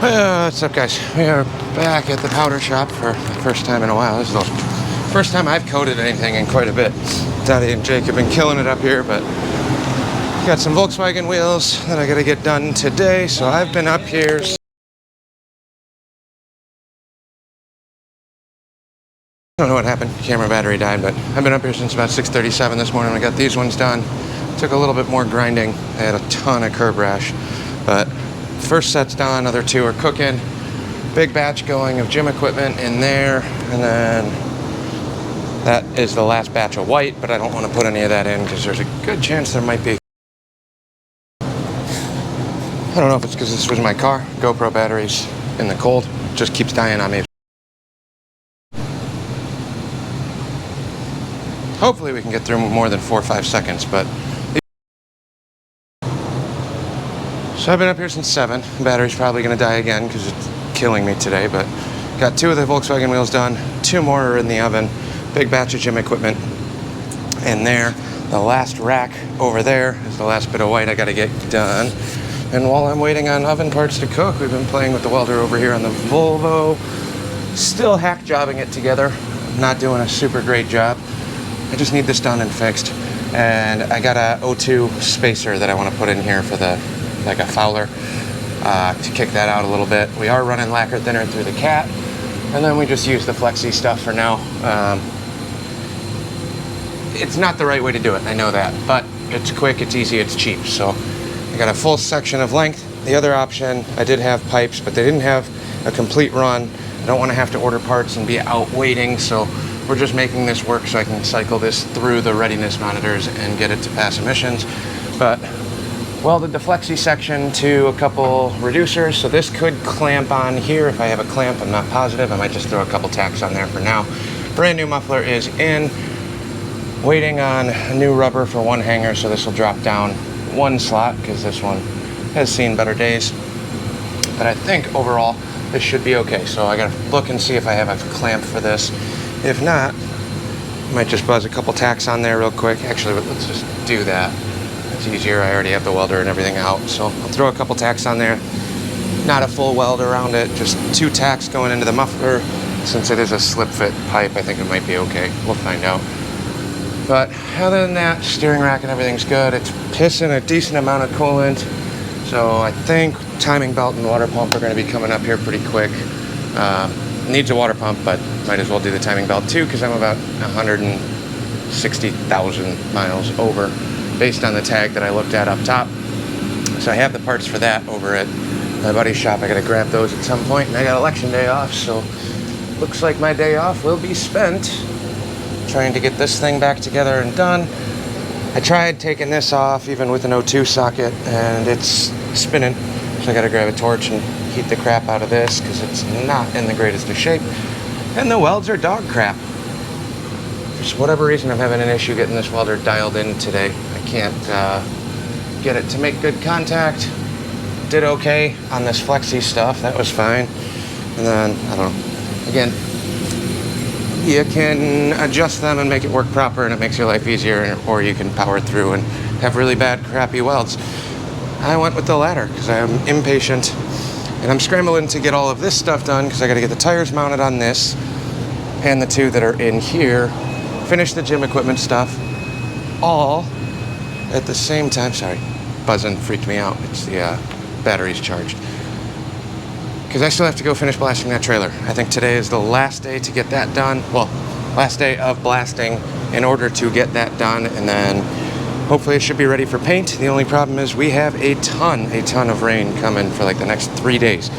What's up, guys? We are back at the powder shop for the first time in a while. This is the first time I've coated anything in quite a bit. Daddy and Jake have been killing it up here, but got some Volkswagen wheels that I gotta get done today, so I've been up here. I don't know what happened. Camera battery died, but I've been up here since about 6:37 this morning. I got these ones done. Took a little bit more grinding. I had a ton of curb rash, but first set's done. Other two are cooking. Big batch going of gym equipment in there, and then that is the last batch of white, but I don't want to put any of that in because there's a good chance there might be. I don't know if it's because this was my car. GoPro batteries in the cold just keeps dying on me. Hopefully we can get through more than 4 or 5 seconds, but. So I've been up here since 7. The battery's probably gonna die again because it's killing me today, but got 2 of the Volkswagen wheels done, 2 more are in the oven, big batch of gym equipment in there. The last rack over there is the last bit of white I gotta get done. And while I'm waiting on oven parts to cook, we've been playing with the welder over here on the Volvo. Still hack jobbing it together. Not doing a super great job. I just need this done and fixed. And I got a O2 spacer that I want to put in here for the, like a fouler, to kick that out a little bit. We are running lacquer thinner through the cat, and then we just use the flexi stuff for now. It's not the right way to do it, I know that, but it's quick, it's easy, it's cheap. So I got a full section of length. The other option, I did have pipes, but they didn't have a complete run. I don't want to have to order parts and be out waiting, so we're just making this work so I can cycle this through the readiness monitors and get it to pass emissions. But welded the flexi section to a couple reducers, so this could clamp on here if I have a clamp. I'm not positive. I might just throw a couple tacks on there for now. Brand new muffler is in. Waiting on a new rubber for one hanger, so this will drop down 1 slot because this one has seen better days. But I think overall this should be okay. So I gotta look and see if I have a clamp for this. If not, I might just buzz a couple tacks on there real quick. Actually, let's just do that. It's easier. I already have the welder and everything out. So I'll throw a couple tacks on there. Not a full weld around it, just 2 tacks going into the muffler. Since it is a slip fit pipe, I think it might be okay. We'll find out. But other than that, steering rack and everything's good. It's pissing a decent amount of coolant. So I think timing belt and water pump are going to be coming up here pretty quick. Needs a water pump, but might as well do the timing belt too because I'm about 160,000 miles over based on the tag that I looked at up top. So I have the parts for that over at my buddy's shop. I got to grab those at some point, and I got election day off, so looks like my day off will be spent trying to get this thing back together and done. I tried taking this off even with an O2 socket, and it's spinning, so I got to grab a torch and heat the crap out of this because it's not in the greatest of shape. And the welds are dog crap. For whatever reason, I'm having an issue getting this welder dialed in today. I can't get it to make good contact. Did okay on this flexi stuff, that was fine. And then, I don't know, again, you can adjust them and make it work proper and it makes your life easier, or you can power through and have really bad, crappy welds. I went with the latter because I am impatient. And I'm scrambling to get all of this stuff done because I got to get the tires mounted on this and the 2 that are in here. Finish the gym equipment stuff all at the same time. Sorry, buzzing freaked me out. It's the battery's charged. Because I still have to go finish blasting that trailer. I think today is the last day to get that done. Well, last day of blasting in order to get that done, and then hopefully it should be ready for paint. The only problem is we have a ton of rain coming for like the next 3 days.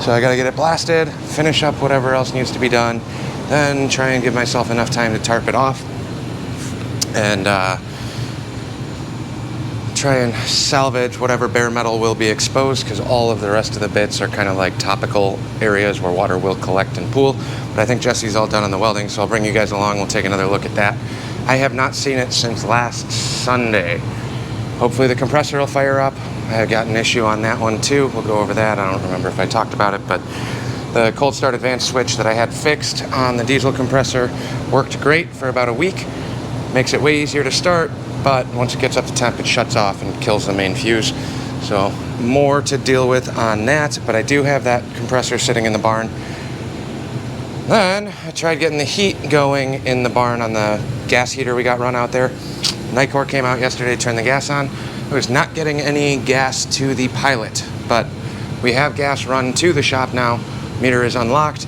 So I gotta get it blasted, finish up whatever else needs to be done, then try and give myself enough time to tarp it off, and try and salvage whatever bare metal will be exposed, because all of the rest of the bits are kind of like topical areas where water will collect and pool. But I think Jesse's all done on the welding, so I'll bring you guys along. We'll take another look at that. I have not seen it since last Sunday. Hopefully the compressor will fire up. I have got an issue on that one too. We'll go over that. I don't remember if I talked about it, but the cold start advanced switch that I had fixed on the diesel compressor worked great for about a week. Makes it way easier to start, but once it gets up to temp, it shuts off and kills the main fuse. So more to deal with on that, but I do have that compressor sitting in the barn. Then I tried getting the heat going in the barn on the gas heater we got run out there. Nightcore came out yesterday, turned the gas on. I was not getting any gas to the pilot, but we have gas run to the shop now. Meter is unlocked.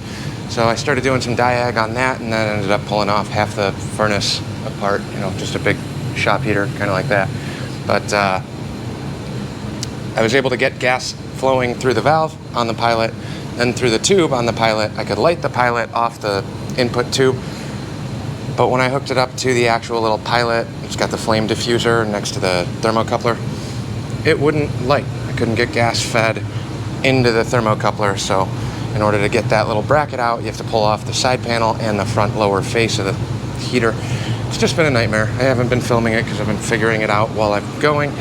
So I started doing some diag on that, and then ended up pulling off half the furnace apart, you know, just a big shop heater, kind of like that. But I was able to get gas flowing through the valve on the pilot, then through the tube on the pilot. I could light the pilot off the input tube, but when I hooked it up to the actual little pilot, it's got the flame diffuser next to the thermocoupler, it wouldn't light. I couldn't get gas fed into the thermocoupler, so in order to get that little bracket out, you have to pull off the side panel and the front lower face of the heater. It's just been a nightmare. I haven't been filming it because I've been figuring it out while I'm going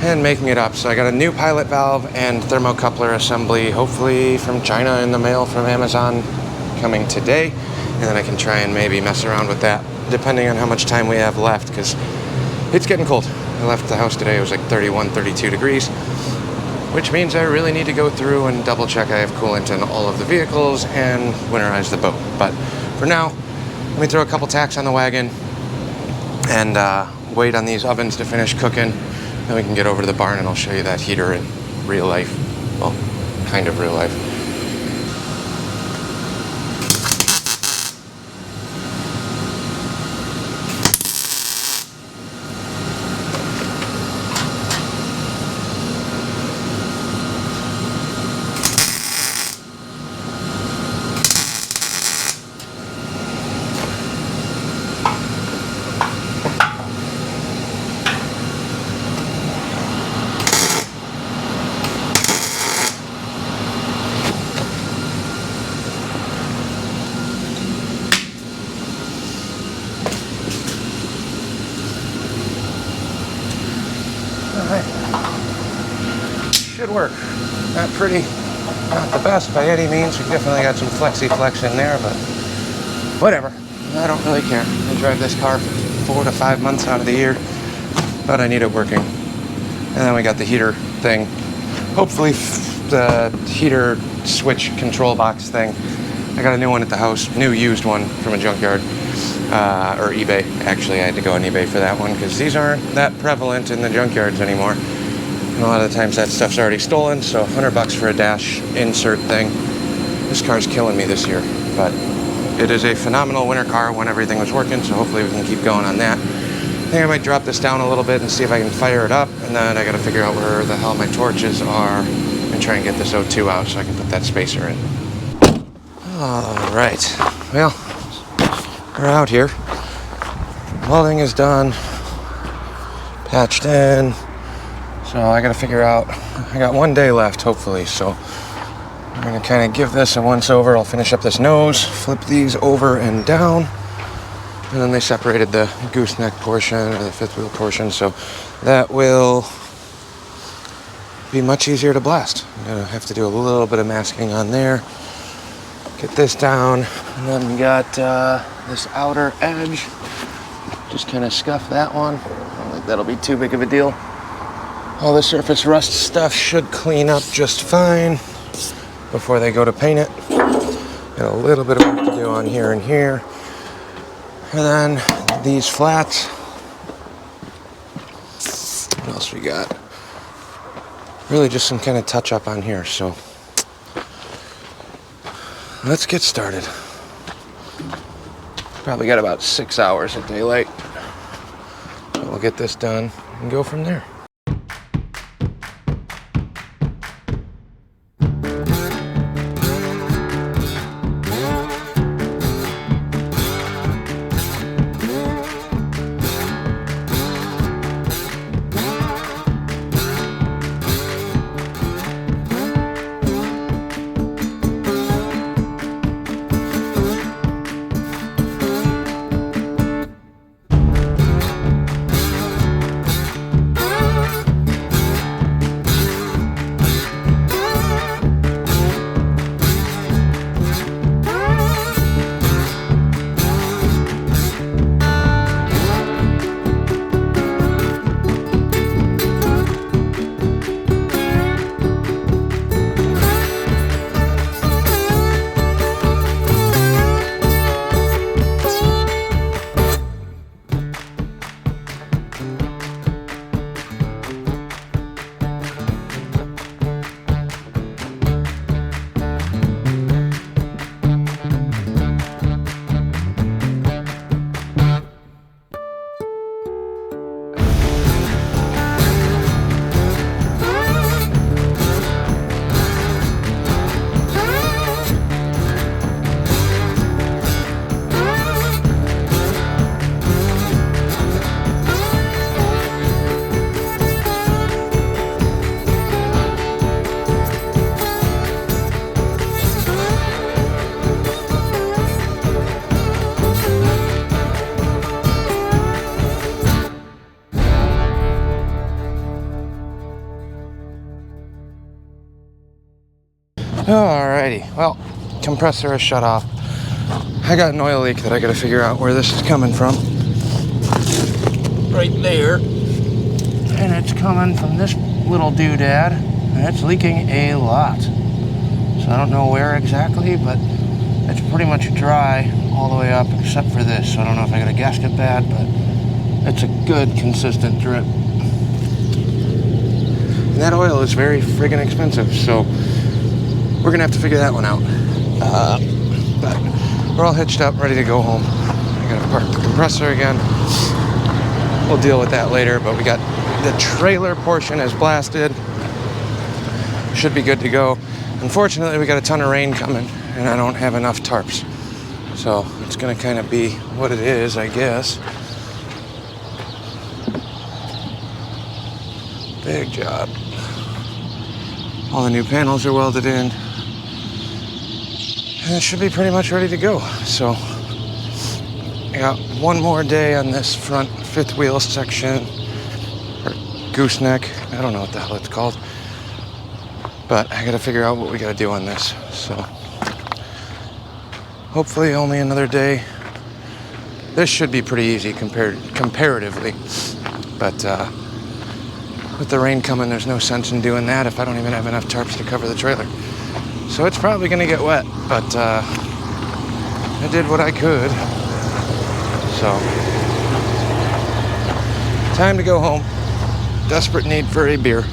and making it up. So I got a new pilot valve and thermocoupler assembly, hopefully from China, in the mail from Amazon, coming today. And then I can try and maybe mess around with that, depending on how much time we have left, because it's getting cold. I left the house today, it was like 31, 32 degrees, which means I really need to go through and double check I have coolant in all of the vehicles and winterize the boat. But for now, let me throw a couple tacks on the wagon and wait on these ovens to finish cooking. Then we can get over to the barn and I'll show you that heater in real life. Well, kind of real life. Should work. Not pretty, not the best by any means. We definitely got some flexi flex in there, but whatever. I don't really care. I drive this car 4 to 5 months out of the year, but I need it working. And then we got the heater thing. Hopefully the heater switch control box thing. I got a new one at the house, new used one from a junkyard, or eBay. Actually, I had to go on eBay for that one because these aren't that prevalent in the junkyards anymore. And a lot of the times that stuff's already stolen, so $100 for a dash insert thing. This car's killing me this year, but it is a phenomenal winter car when everything was working, so hopefully we can keep going on that. I think I might drop this down a little bit and see if I can fire it up, and then I gotta figure out where the hell my torches are and try and get this O2 out so I can put that spacer in. All right, well, we're out here. Welding is done, patched in. So I gotta figure out, I got 1 day left hopefully, so I'm gonna kind of give this a once over. I'll finish up this nose, flip these over and down, and then they separated the gooseneck portion or the fifth wheel portion, so that will be much easier to blast. I'm gonna have to do a little bit of masking on there, get this down, and then we got this outer edge, just kind of scuff that one. I don't think that'll be too big of a deal. All the surface rust stuff should clean up just fine before they go to paint it. Got a little bit of work to do on here and here. And then these flats. What else we got? Really just some kind of touch up on here, so let's get started. Probably got about 6 hours of daylight. We'll get this done and go from there. Alrighty, well, compressor is shut off. I got an oil leak that I gotta figure out where this is coming from. Right there. And it's coming from this little doodad, and it's leaking a lot. So I don't know where exactly, but it's pretty much dry all the way up except for this. So I don't know if I got a gasket bad, but it's a good consistent drip. And that oil is very friggin' expensive, so we're gonna have to figure that one out. But we're all hitched up, ready to go home. I gotta park the compressor again. We'll deal with that later, but we got the trailer portion is blasted. Should be good to go. Unfortunately, we got a ton of rain coming, and I don't have enough tarps. So it's gonna kind of be what it is, I guess. Big job. All the new panels are welded in. And it should be pretty much ready to go. So I got one more day on this front fifth wheel section, or gooseneck. I don't know what the hell it's called. But I gotta figure out what we gotta do on this. So hopefully only another day. This should be pretty easy comparatively. But with the rain coming, there's no sense in doing that if I don't even have enough tarps to cover the trailer. So it's probably gonna get wet, but I did what I could. So, time to go home. Desperate need for a beer.